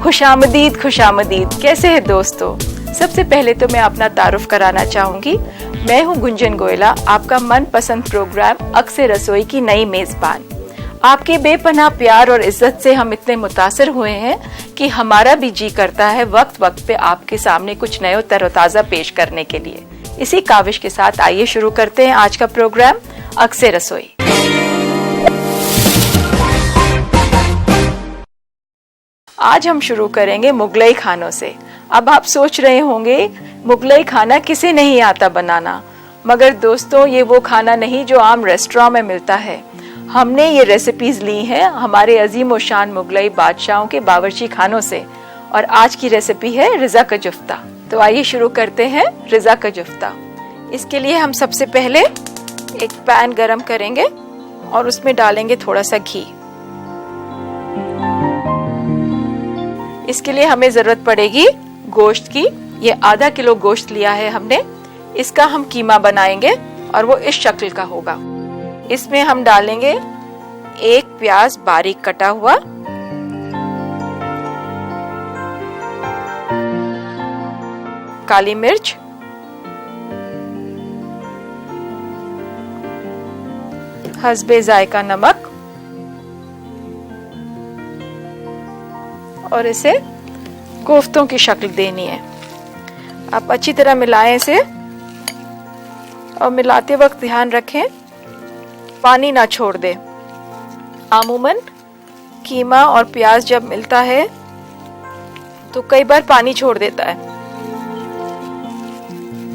खुशामदीद खुशामदीद। कैसे हैं दोस्तों? सबसे पहले तो मैं अपना तारुफ कराना चाहूंगी। मैं हूं गुंजन गोयला, आपका मनपसंद प्रोग्राम अक्से रसोई की नई मेजबान। आपके बेपनाह प्यार और इज्जत से हम इतने मुतासिर हुए हैं कि हमारा भी जी करता है वक्त वक्त पे आपके सामने कुछ नया तरोताजा पेश करने के लिए। इसी काविश के साथ आइए शुरू करते हैं आज का प्रोग्राम अक्से रसोई। आज हम शुरू करेंगे मुगलई खानों से। अब आप सोच रहे होंगे मुगलई खाना किसे नहीं आता बनाना, मगर दोस्तों ये वो खाना नहीं जो आम रेस्टोरेंट में मिलता है। हमने ये रेसिपीज ली हैं हमारे अजीम और शान मुगलई बादशाहों के बावर्ची खानों से, और आज की रेसिपी है रिज़ा का जुफ्ता। तो आइए शुरू करते हैं रिज़ा का जुफ्ता। इसके लिए हम सबसे पहले एक पैन गरम करेंगे और उसमें डालेंगे थोड़ा सा घी। इसके लिए हमें जरूरत पड़ेगी गोश्त की। ये आधा किलो गोश्त लिया है हमने। इसका हम कीमा बनाएंगे और वो इस शक्ल का होगा। इसमें हम डालेंगे एक प्याज बारीक कटा हुआ, काली मिर्च, हस्बे जायका नमक, और इसे कोफ्तों की शक्ल देनी है। आप अच्छी तरह मिलाएं इसे, और मिलाते वक्त ध्यान रखें पानी ना छोड़ दे। आमूमन कीमा और प्याज जब मिलता है तो कई बार पानी छोड़ देता है।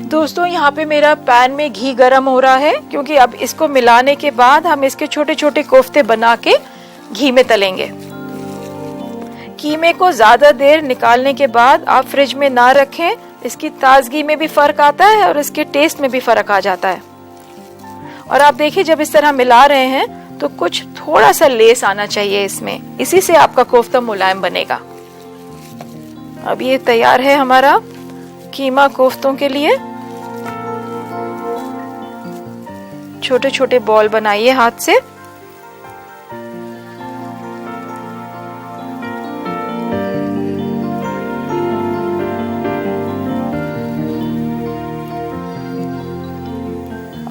दोस्तों यहाँ पे मेरा पैन में घी गरम हो रहा है, क्योंकि अब इसको मिलाने के बाद हम इसके छोटे छोटे कोफ्ते बना के घी में तलेंगे। कीमे को ज्यादा देर निकालने के बाद आप फ्रिज में ना रखें, इसकी ताजगी में भी फर्क आता है और इसके टेस्ट में भी फर्क आ जाता है। और आप देखिए जब इस तरह मिला रहे हैं तो कुछ थोड़ा सा लेस आना चाहिए इसमें, इसी से आपका कोफ्ता मुलायम बनेगा। अब ये तैयार है हमारा कीमा कोफ्तों के लिए। छोटे छोटे बॉल बनाइए हाथ से।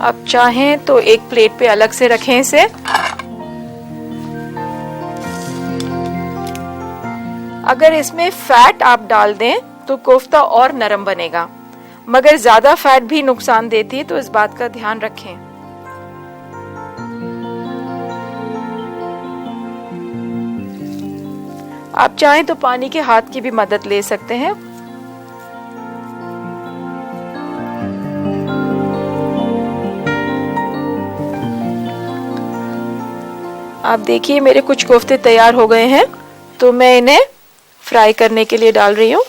आप चाहें तो एक प्लेट पे अलग से रखें इसे। अगर इसमें फैट आप डाल दें तो कोफ्ता और नरम बनेगा, मगर ज्यादा फैट भी नुकसान देती है, तो इस बात का ध्यान रखें। आप चाहें तो पानी के हाथ की भी मदद ले सकते हैं। आप देखिए मेरे कुछ कोफ्ते तैयार हो गए हैं, तो मैं इन्हें फ्राई करने के लिए डाल रही हूँ।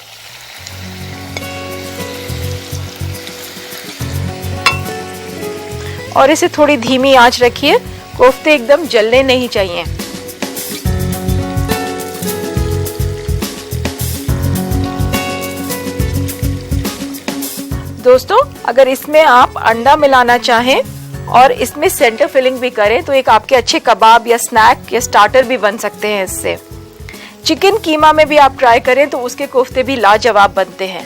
और इसे थोड़ी धीमी आंच रखिए, कोफ्ते एकदम जलने नहीं चाहिए। दोस्तों अगर इसमें आप अंडा मिलाना चाहें और इसमें सेंटर फिलिंग भी करें तो एक आपके अच्छे कबाब या स्नैक या स्टार्टर भी बन सकते हैं इससे। चिकन कीमा में भी आप ट्राई करें तो उसके कोफ्ते भी लाजवाब बनते हैं।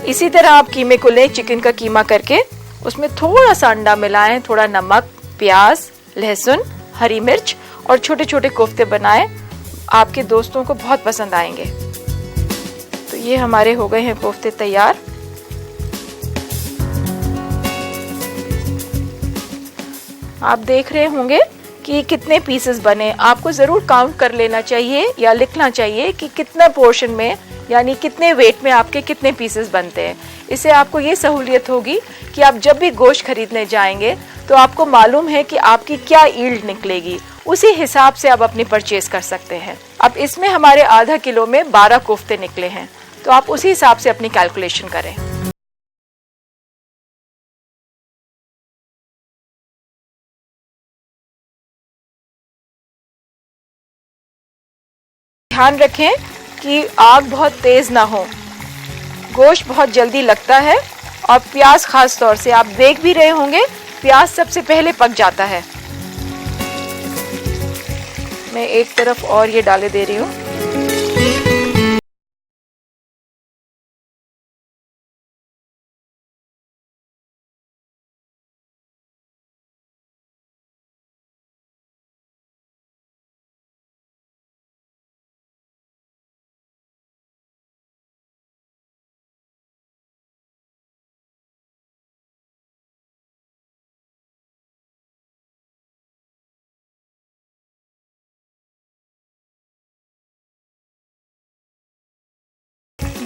इसी तरह आप कीमे को लें चिकन का कीमा करके, उसमें थोड़ा सा अंडा मिलाएं, थोड़ा नमक, प्याज, लहसुन, हरी मिर्च और छोटे छोटे कोफ्ते बनाएं। आपके दोस्तों को बहुत पसंद आएंगे। तो ये हमारे हो गए हैं कोफ्ते तैयार। आप देख रहे होंगे कि कितने पीसेस बने। आपको जरूर काउंट कर लेना चाहिए या लिखना चाहिए कि कितना पोर्शन में, यानी कितने वेट में आपके कितने पीसेस बनते हैं। इससे आपको ये सहूलियत होगी कि आप जब भी गोश्त खरीदने जाएंगे तो आपको मालूम है कि आपकी क्या यील्ड निकलेगी, उसी हिसाब से आप अपनी परचेज कर सकते हैं। अब इसमें हमारे आधा किलो में 12 कोफ्ते निकले हैं, तो आप उसी हिसाब से अपनी कैलकुलेशन करें। ध्यान रखें कि आग बहुत तेज ना हो। गोश्त बहुत जल्दी लगता है और प्याज खास तौर से आप देख भी रहे होंगे, प्याज सबसे पहले पक जाता है। मैं एक तरफ और ये डाले दे रही हूँ।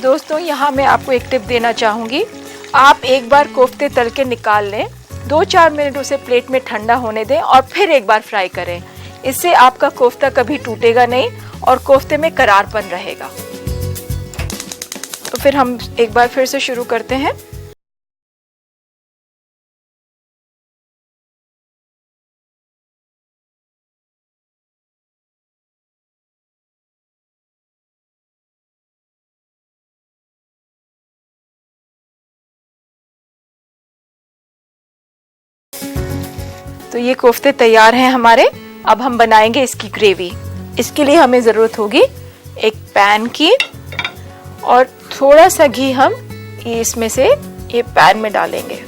दोस्तों यहाँ मैं आपको एक टिप देना चाहूँगी। आप एक बार कोफ्ते तल के निकाल लें, 2-4 मिनट उसे प्लेट में ठंडा होने दें और फिर एक बार फ्राई करें। इससे आपका कोफ्ता कभी टूटेगा नहीं और कोफ्ते में करारपन रहेगा। तो फिर हम एक बार फिर से शुरू करते हैं। तो ये कोफ्ते तैयार हैं हमारे। अब हम बनाएंगे इसकी ग्रेवी। इसके लिए हमें ज़रूरत होगी एक पैन की और थोड़ा सा घी हम इसमें से ये पैन में डालेंगे।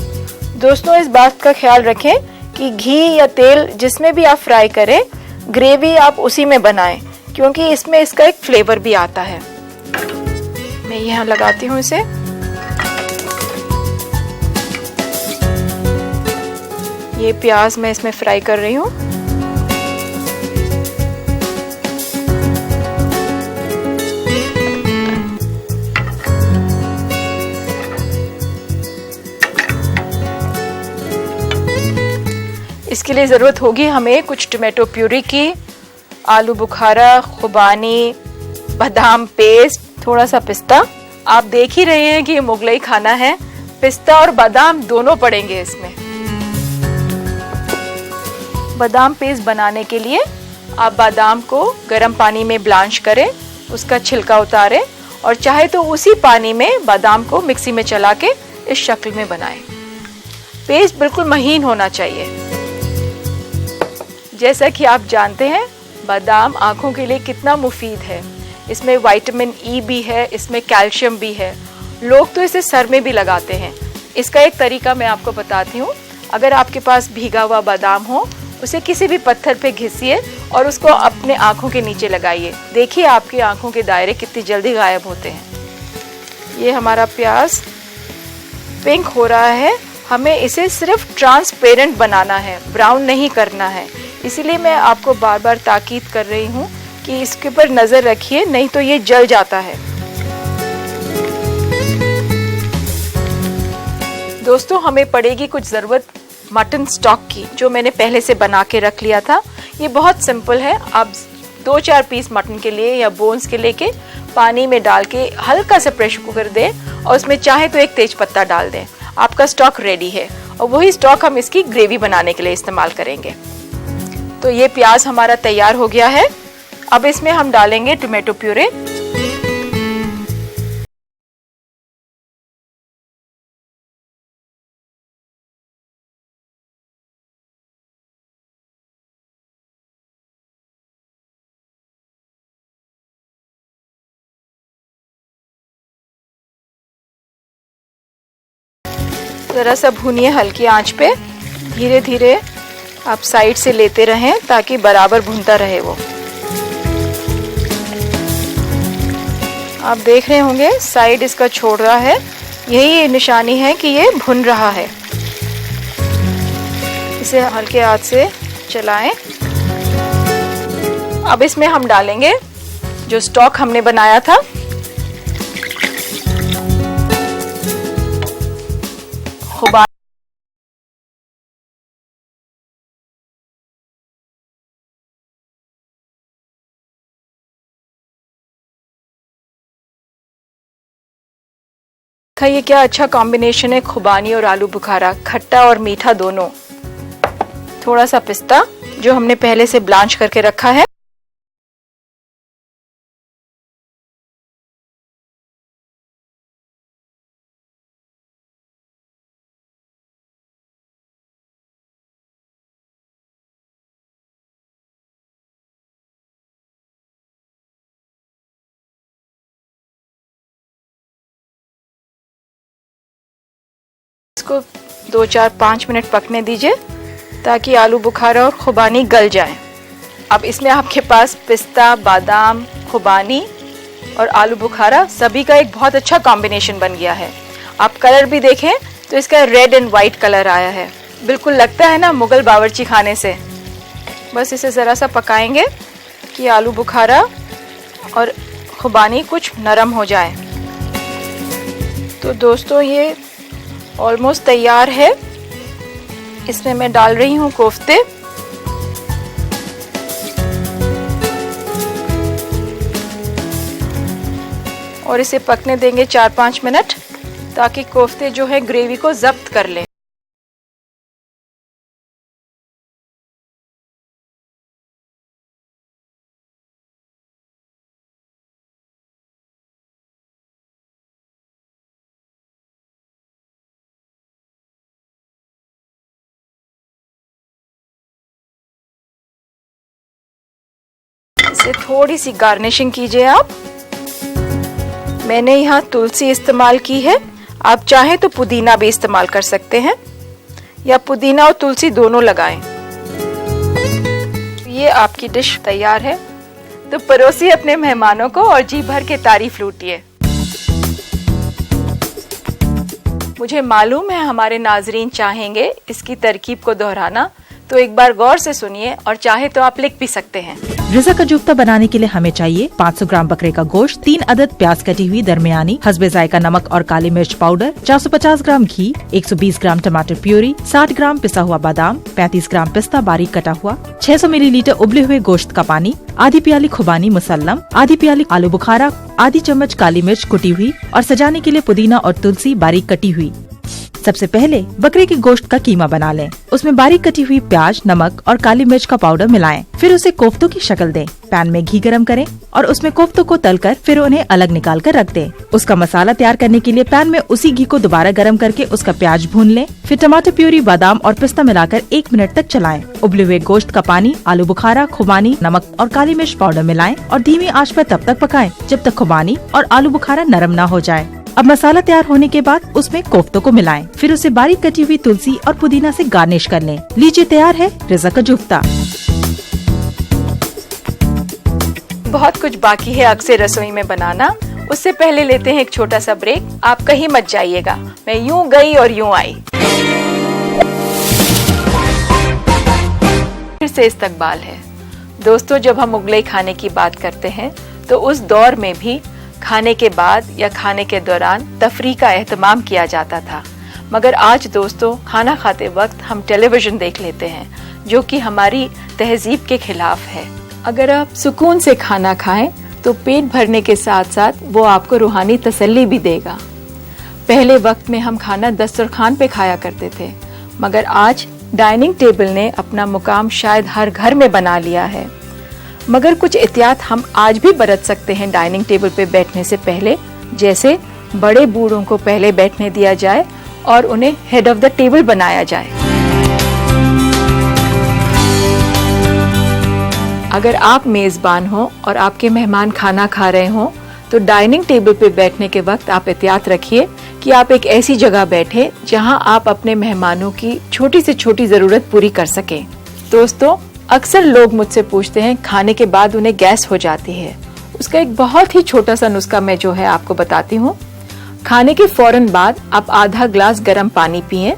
दोस्तों इस बात का ख्याल रखें कि घी या तेल जिसमें भी आप फ्राई करें, ग्रेवी आप उसी में बनाएं, क्योंकि इसमें इसका एक फ्लेवर भी आता है। मैं यहाँ लगाती हूँ इसे। ये प्याज मैं इसमें फ्राई कर रही हूँ। इसके लिए ज़रूरत होगी हमें कुछ टोमेटो प्यूरी की, आलू बुखारा, खुबानी, बादाम पेस्ट, थोड़ा सा पिस्ता। आप देख ही रहे हैं कि ये मुगलई खाना है, पिस्ता और बादाम दोनों पड़ेंगे इसमें। बादाम पेस्ट बनाने के लिए आप बादाम को गर्म पानी में ब्लांच करें, उसका छिलका उतारें और चाहे तो उसी पानी में बादाम को मिक्सी में चला के इस शक्ल में बनाएं। पेस्ट बिल्कुल महीन होना चाहिए। जैसा कि आप जानते हैं बादाम आँखों के लिए कितना मुफीद है। इसमें विटामिन ई भी है, इसमें कैल्शियम भी है। लोग तो इसे सर में भी लगाते हैं। इसका एक तरीका मैं आपको बताती हूँ। अगर आपके पास भीगा हुआ बादाम हो, उसे किसी भी पत्थर पे घिसिए और उसको अपने आँखों के नीचे लगाइए। देखिए आपकी आँखों के दायरे कितनी जल्दी गायब होते हैं। ये हमारा प्याज पिंक हो रहा है। हमें इसे सिर्फ ट्रांसपेरेंट बनाना है, ब्राउन नहीं करना है। इसीलिए मैं आपको बार बार ताकीद कर रही हूँ कि इसके ऊपर नज़र रखिए, नहीं तो ये जल जाता है। दोस्तों हमें पड़ेगी कुछ ज़रूरत मटन स्टॉक की, जो मैंने पहले से बना के रख लिया था। ये बहुत सिंपल है। आप 2-4 पीस मटन के लिए या बोन्स के लेके पानी में डाल के हल्का सा प्रेशर कुकर दें और उसमें चाहे तो एक तेज पत्ता डाल दें। आपका स्टॉक रेडी है और वही स्टॉक हम इसकी ग्रेवी बनाने के लिए इस्तेमाल करेंगे। तो ये प्याज हमारा तैयार हो गया है। अब इसमें हम डालेंगे टोमेटो प्यूरे। ज़रा सा भूनिए हल्की आंच पे। धीरे धीरे आप साइड से लेते रहें ताकि बराबर भुनता रहे वो। आप देख रहे होंगे साइड इसका छोड़ रहा है, यही निशानी है कि ये भुन रहा है। इसे हल्के हाथ से चलाएं। अब इसमें हम डालेंगे जो स्टॉक हमने बनाया था। खुबानी, ये क्या अच्छा कॉम्बिनेशन है, खुबानी और आलू बुखारा, खट्टा और मीठा दोनों। थोड़ा सा पिस्ता जो हमने पहले से ब्लांच करके रखा है। इसको 2-4-5 मिनट पकने दीजिए ताकि आलू बुखारा और खुबानी गल जाए। अब इसमें आपके पास पिस्ता, बादाम, खुबानी और आलू बुखारा सभी का एक बहुत अच्छा कॉम्बिनेशन बन गया है। आप कलर भी देखें तो इसका रेड एंड वाइट कलर आया है। बिल्कुल लगता है ना मुगल बावर्ची खाने से। बस इसे ज़रा सा पकाएंगे कि आलू बुखारा और खुबानी कुछ नरम हो जाए। तो दोस्तों ये ऑलमोस्ट तैयार है। इसमें मैं डाल रही हूँ कोफ्ते। और इसे पकने देंगे 4-5 मिनट ताकि कोफ्ते जो है ग्रेवी को जब्त कर लें। इसे थोड़ी सी गार्निशिंग कीजिए आप। मैंने यहाँ तुलसी इस्तेमाल की है, आप चाहें तो पुदीना भी इस्तेमाल कर सकते हैं या पुदीना और तुलसी दोनों लगाएं। ये आपकी डिश तैयार है, तो परोसिए अपने मेहमानों को और जी भर के तारीफ लूटिए। मुझे मालूम है हमारे नाजरीन चाहेंगे इसकी तरकीब को दोहराना, तो एक बार गौर से सुनिए और चाहे तो आप लिख भी सकते हैं। रिज़ा का जुफ्ता बनाने के लिए हमें चाहिए 500 ग्राम बकरे का गोश्त, 3 अदद प्याज कटी हुई दरमियानी, हस्बे जायका नमक और काली मिर्च पाउडर, 450 ग्राम घी, 120 ग्राम टमाटर प्यूरी, 60 ग्राम पिसा हुआ बादाम, 35 ग्राम पिस्ता बारीक कटा हुआ, 600 मिलीलीटर उबले हुए गोश्त का पानी, आधी प्याली खुबानी मुसल्लम, आधी प्याली आलू बुखारा, आधी चम्मच काली मिर्च कुटी हुई और सजाने के लिए पुदीना और तुलसी बारीक कटी हुई। सबसे पहले बकरे के गोश्त का कीमा बना लें। उसमें बारीक कटी हुई प्याज, नमक और काली मिर्च का पाउडर मिलाएं। फिर उसे कोफ्तों की शक्ल दें। पैन में घी गरम करें और उसमें कोफ्तों को तलकर फिर उन्हें अलग निकाल कर रख दें। उसका मसाला तैयार करने के लिए पैन में उसी घी को दोबारा गरम करके उसका प्याज भून लें। फिर टमाटर प्यूरी, बादाम और पिस्ता मिलाकर 1 मिनट तक चलाएं। उबले हुए गोश्त का पानी, आलू बुखारा, खुबानी, नमक और काली मिर्च पाउडर मिलाएं और धीमी आंच पर तब तक पकाएं जब तक खुबानी और आलू बुखारा नरम न हो जाए। अब मसाला तैयार होने के बाद उसमें कोफ्तों को मिलाएं। फिर उसे बारीक कटी हुई तुलसी और पुदीना से गार्निश कर लें। लीजिए तैयार है रिज़ा का जुफ्ता। बहुत कुछ बाकी है अक्सर रसोई में बनाना, उससे पहले लेते हैं एक छोटा सा ब्रेक। आप कहीं मत जाइएगा, मैं यूं गई और यूं आई। फिर से इस्तकबाल है। दोस्तों, जब हम मुगलई खाने की बात करते हैं तो उस दौर में भी खाने के बाद या खाने के दौरान तफरीह का एहतमाम किया जाता था। मगर आज दोस्तों, खाना खाते वक्त हम टेलीविजन देख लेते हैं, जो कि हमारी तहजीब के खिलाफ है। अगर आप सुकून से खाना खाएं तो पेट भरने के साथ साथ वो आपको रूहानी तसल्ली भी देगा। पहले वक्त में हम खाना दस्तरखान पे खाया करते थे, मगर आज डाइनिंग टेबल ने अपना मुकाम शायद हर घर में बना लिया है। मगर कुछ एहतियात हम आज भी बरत सकते हैं डाइनिंग टेबल पे बैठने से पहले, जैसे बड़े बूढ़ों को पहले बैठने दिया जाए और उन्हें हेड ऑफ द टेबल बनाया जाए। अगर आप मेजबान हो और आपके मेहमान खाना खा रहे हो तो डाइनिंग टेबल पे बैठने के वक्त आप एहतियात रखिए कि आप एक ऐसी जगह बैठे जहां आप अपने मेहमानों की छोटी से छोटी जरूरत पूरी कर सकें। दोस्तों, अक्सर लोग मुझसे पूछते हैं खाने के बाद उन्हें गैस हो जाती है। उसका एक बहुत ही छोटा सा नुस्खा मैं जो है आपको बताती हूँ। खाने के फौरन बाद आप आधा ग्लास गर्म पानी पिएं,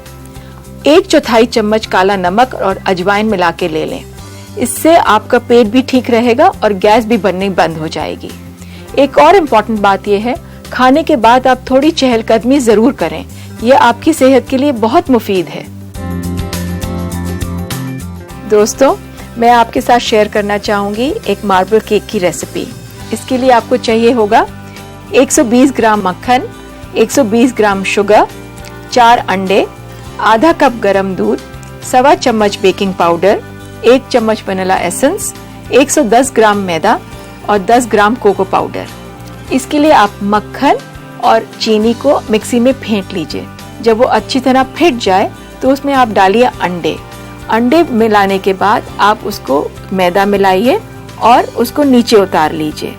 1/4 चम्मच काला नमक और अजवाइन मिला के ले लें। इससे आपका पेट भी ठीक रहेगा और गैस भी बननी बंद हो जाएगी। एक और इम्पोर्टेंट बात यह है, खाने के बाद आप थोड़ी चहलकदमी जरूर करें, यह आपकी सेहत के लिए बहुत मुफीद है। दोस्तों, मैं आपके साथ शेयर करना चाहूंगी एक मार्बल केक की रेसिपी। इसके लिए आपको चाहिए होगा 120 ग्राम मक्खन, 120 ग्राम शुगर, 4 अंडे, आधा कप गरम दूध, 1.25 चम्मच बेकिंग पाउडर, 1 चम्मच वनीला एसेंस, 110 ग्राम मैदा और 10 ग्राम कोको पाउडर। इसके लिए आप मक्खन और चीनी को मिक्सी में फेंट लीजिए। जब वो अच्छी तरह फेंट जाए तो उसमें आप डालिए अंडे। अंडे मिलाने के बाद आप उसको मैदा मिलाइए और उसको नीचे उतार लीजिए।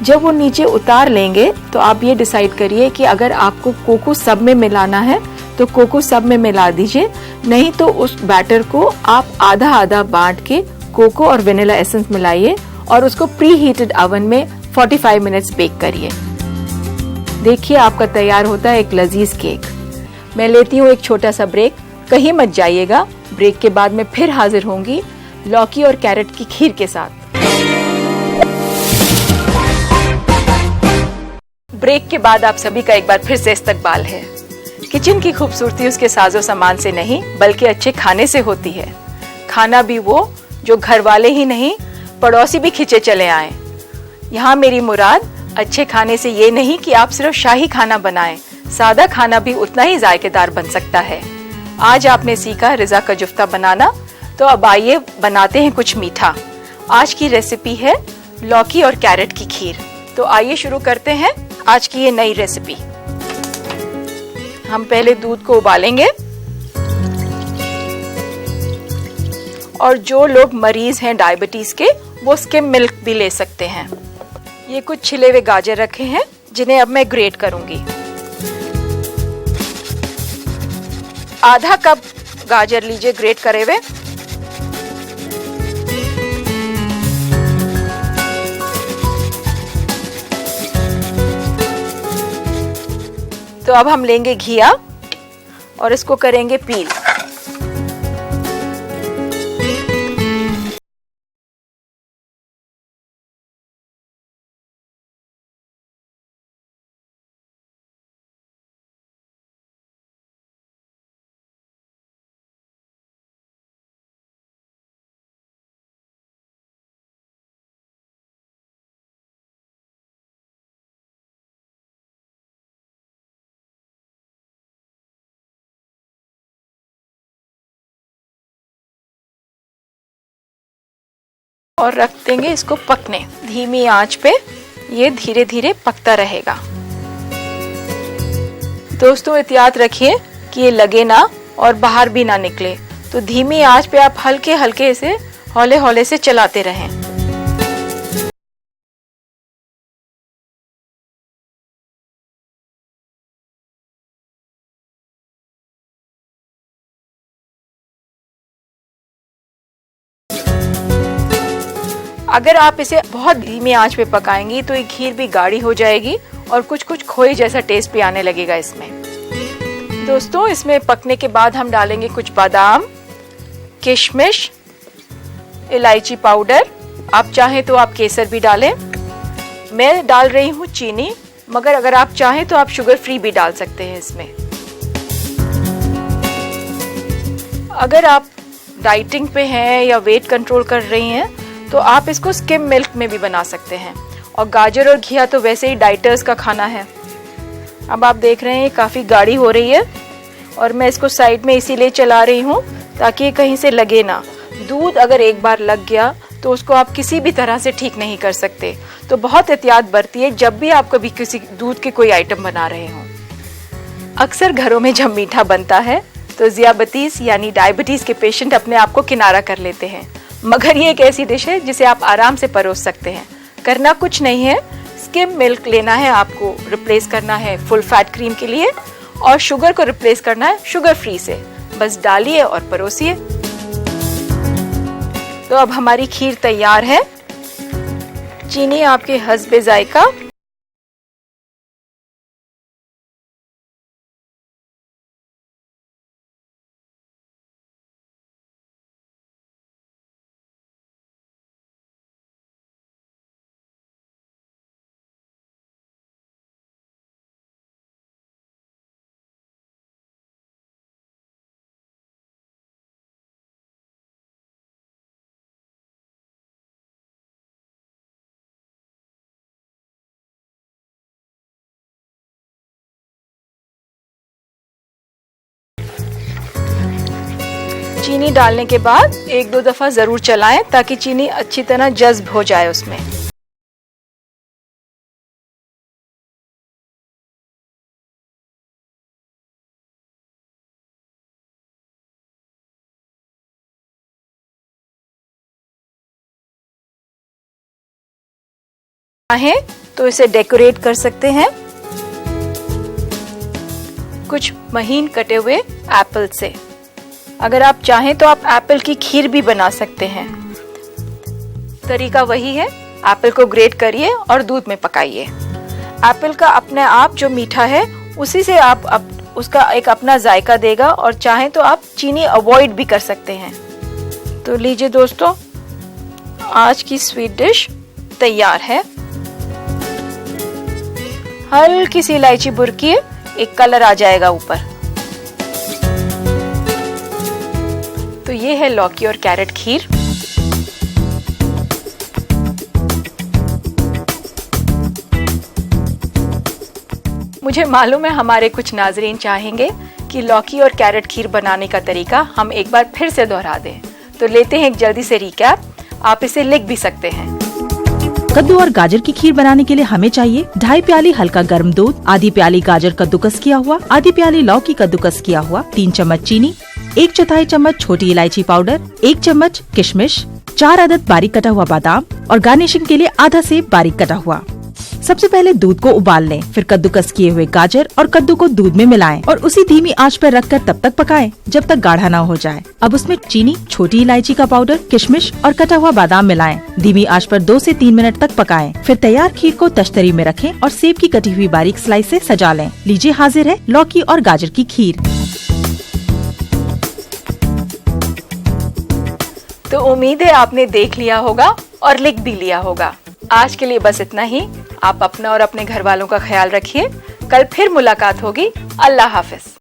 जब वो नीचे उतार लेंगे तो आप ये डिसाइड करिए कि अगर आपको कोको सब में मिलाना है तो कोको सब में मिला दीजिए, नहीं तो उस बैटर को आप आधा आधा बांट के कोको और वेनिला एसेंस मिलाइए और उसको प्री हीटेड ओवन में 45 मिनट्स बेक करिए। देखिए, आपका तैयार होता है एक लजीज केक। मैं लेती हूँ एक छोटा सा ब्रेक, कहीं मत जाइएगा। ब्रेक के बाद मैं फिर हाजिर होंगी लौकी और कैरेट की खीर के साथ। ब्रेक के बाद आप सभी का एक बार फिर से इस्तकबाल है। किचन की खूबसूरती उसके साजो सामान से नहीं बल्कि अच्छे खाने से होती है। खाना भी वो जो घर वाले ही नहीं पड़ोसी भी खिंचे चले आए। यहाँ मेरी मुराद अच्छे खाने से ये नहीं कि आप सिर्फ शाही खाना बनाएं, सादा खाना भी उतना ही जायकेदार बन सकता है। आज आपने सीखा रिजा का जुफ्ता बनाना, तो अब आइए बनाते हैं कुछ मीठा। आज की रेसिपी है लौकी और कैरेट की खीर। तो आइए शुरू करते हैं आज की ये नई रेसिपी। हम पहले दूध को उबालेंगे और जो लोग मरीज हैं डायबिटीज के वो स्किम मिल्क भी ले सकते हैं। ये कुछ छिले हुए गाजर रखे हैं जिन्हें अब मैं ग्रेट करूंगी। आधा कप गाजर लीजिए ग्रेट करे हुए। तो अब हम लेंगे घिया और इसको करेंगे पील। और रख देंगे इसको पकने धीमी आंच पे। ये धीरे धीरे पकता रहेगा। दोस्तों एहतियात रखिए कि ये लगे ना और बाहर भी ना निकले, तो धीमी आंच पे आप हल्के हल्के से हौले हौले से चलाते रहें। अगर आप इसे बहुत धीमी आंच पे पकाएंगी तो ये खीर भी गाढ़ी हो जाएगी और कुछ कुछ खोए जैसा टेस्ट भी आने लगेगा इसमें। दोस्तों इसमें पकने के बाद हम डालेंगे कुछ बादाम, किशमिश, इलायची पाउडर। आप चाहें तो आप केसर भी डालें। मैं डाल रही हूँ चीनी, मगर अगर आप चाहें तो आप शुगर फ्री भी डाल सकते हैं इसमें। अगर आप डाइटिंग पे हैं या वेट कंट्रोल कर रही हैं तो आप इसको स्किम मिल्क में भी बना सकते हैं। और गाजर और घिया तो वैसे ही डाइटर्स का खाना है। अब आप देख रहे हैं काफ़ी गाढ़ी हो रही है और मैं इसको साइड में इसीलिए चला रही हूँ ताकि ये कहीं से लगे ना। दूध अगर एक बार लग गया तो उसको आप किसी भी तरह से ठीक नहीं कर सकते। तो बहुत एहतियात बरतिए जब भी आप कभी किसी दूध के कोई आइटम बना रहे हों। अक्सर घरों में जब मीठा बनता है तो ज़ियाबतीस यानी डायबिटीज़ के पेशेंट अपने आप को किनारा कर लेते हैं, मगर ये एक ऐसी डिश है जिसे आप आराम से परोस सकते हैं। करना कुछ नहीं है, स्किम मिल्क लेना है आपको, रिप्लेस करना है फुल फैट क्रीम के लिए और शुगर को रिप्लेस करना है शुगर फ्री से। बस डालिए और परोसिए। तो अब हमारी खीर तैयार है। चीनी आपके हस्बे जायका। चीनी डालने के बाद एक दो दफा जरूर चलाएं ताकि चीनी अच्छी तरह जज्ब हो जाए उसमें। चाहें तो इसे डेकोरेट कर सकते हैं कुछ महीन कटे हुए एप्पल से। अगर आप चाहें तो आप एप्पल की खीर भी बना सकते हैं। तरीका वही है, एप्पल को ग्रेट करिए और दूध में पकाइए। एप्पल का अपने आप जो मीठा है उसी से आप उसका एक अपना जायका देगा और चाहें तो आप चीनी अवॉइड भी कर सकते हैं। तो लीजिए दोस्तों, आज की स्वीट डिश तैयार है। हल्की सी इलायची बुरकी, एक कलर आ जाएगा ऊपर। तो ये है लौकी और कैरेट खीर। मुझे मालूम है हमारे कुछ नाजरीन चाहेंगे कि लौकी और कैरेट खीर बनाने का तरीका हम एक बार फिर से दोहरा दें, तो लेते हैं एक जल्दी से रिकैप। आप इसे लिख भी सकते हैं। कद्दू और गाजर की खीर बनाने के लिए हमें चाहिए 2.5 प्याली हल्का गर्म दूध, आधी प्याली गाजर कद्दूकस किया हुआ, आधी प्याली लौकी कद्दूकस किया हुआ, 3 चम्मच चीनी, 1/4 चम्मच छोटी इलायची पाउडर, 1 चम्मच किशमिश, 4 अदद बारीक कटा हुआ बादाम और गार्निशिंग के लिए आधा सेब बारीक कटा हुआ। सबसे पहले दूध को उबाल लें, फिर कद्दूकस किए हुए गाजर और कद्दू को दूध में मिलाएं और उसी धीमी आंच पर रखकर तब तक पकाएं जब तक गाढ़ा ना हो जाए। अब उसमें चीनी, छोटी इलायची का पाउडर, किशमिश और कटा हुआ बादाम मिलाएं। धीमी आंच पर 2 से 3 मिनट तक पकाएं। फिर तैयार खीर को तश्तरी में रखें और सेब की कटी हुई बारीक स्लाइस से सजा लें। लीजिए, हाजिर है लौकी और गाजर की खीर। तो उम्मीद है आपने देख लिया होगा और लिख भी लिया होगा। आज के लिए बस इतना ही। आप अपना और अपने घर वालों का ख्याल रखिए। कल फिर मुलाकात होगी। अल्लाह हाफिज।